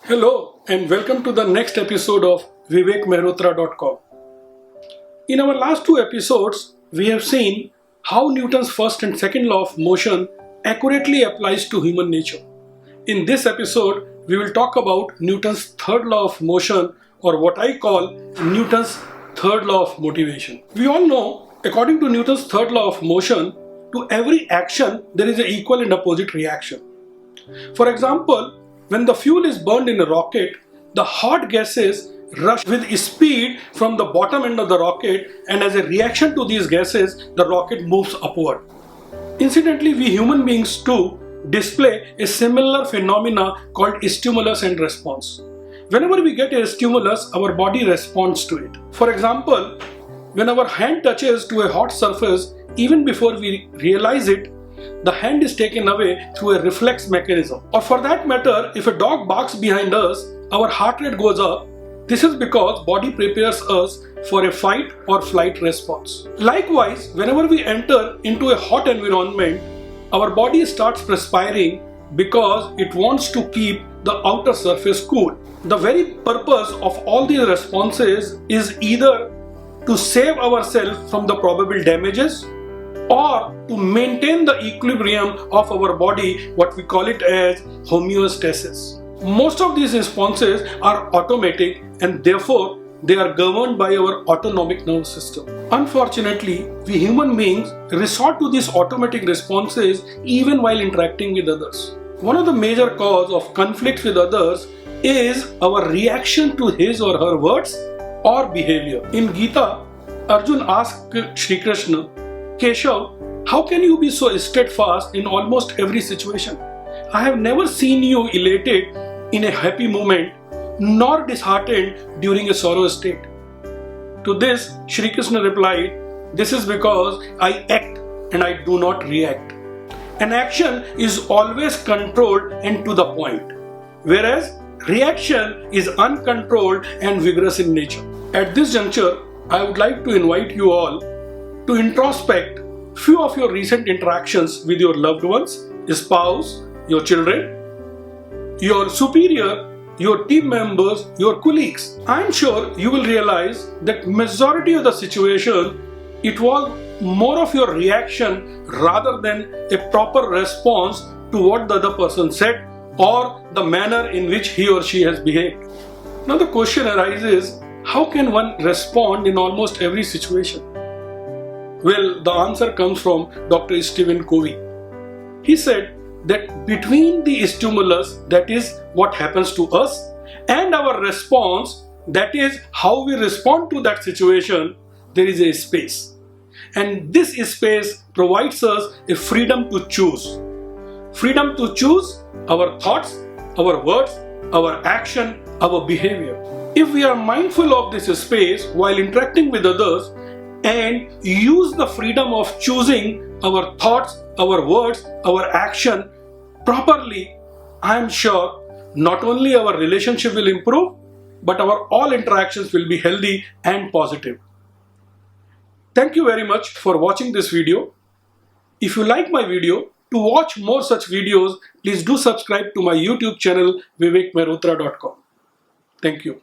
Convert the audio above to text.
Hello and welcome to the next episode of vivekmehrotra.com. In our last two episodes, we have seen how Newton's first and second law of motion accurately applies to human nature. In this episode, we will talk about Newton's third law of motion, or what I call Newton's third law of motivation. We all know, according to Newton's third law of motion, to every action there is an equal and opposite reaction. For example, when the fuel is burned in a rocket, the hot gases rush with speed from the bottom end of the rocket, and as a reaction to these gases, the rocket moves upward. Incidentally, we human beings too display a similar phenomena called stimulus and response. Whenever we get a stimulus, our body responds to it. For example, when our hand touches to a hot surface, even before we realize it, the hand is taken away through a reflex mechanism. Or for that matter, if a dog barks behind us, our heart rate goes up. This is because body prepares us for a fight or flight response. Likewise, whenever we enter into a hot environment, our body starts perspiring because it wants to keep the outer surface cool. The very purpose of all these responses is either to save ourselves from the probable damages or to maintain the equilibrium of our body, what we call it as homeostasis. Most of these responses are automatic and therefore they are governed by our autonomic nervous system. Unfortunately, we human beings resort to these automatic responses even while interacting with others. One of the major causes of conflict with others is our reaction to his or her words or behavior. In Gita, Arjun asked Shri Krishna, Keshav, how can you be so steadfast in almost every situation? I have never seen you elated in a happy moment, nor disheartened during a sorrow state. To this, Shri Krishna replied, this is because I act and I do not react. An action is always controlled and to the point, whereas reaction is uncontrolled and vigorous in nature. At this juncture, I would like to invite you all to introspect few of your recent interactions with your loved ones, spouse, your children, your superior, your team members, your colleagues. I am sure you will realize that majority of the situation, it was more of your reaction rather than a proper response to what the other person said or the manner in which he or she has behaved. Now the question arises, how can one respond in almost every situation? Well, the answer comes from Dr. Stephen Covey. He said that between the stimulus, that is what happens to us, and our response, that is how we respond to that situation, there is a space. And this space provides us a freedom to choose. Freedom to choose our thoughts, our words, our action, our behavior. If we are mindful of this space while interacting with others, and use the freedom of choosing our thoughts, our words, our action properly, I am sure not only our relationship will improve, but our all interactions will be healthy and positive. Thank you very much for watching this video. If you like my video, to watch more such videos, please do subscribe to my YouTube channel vivekmehrotra.com. Thank you.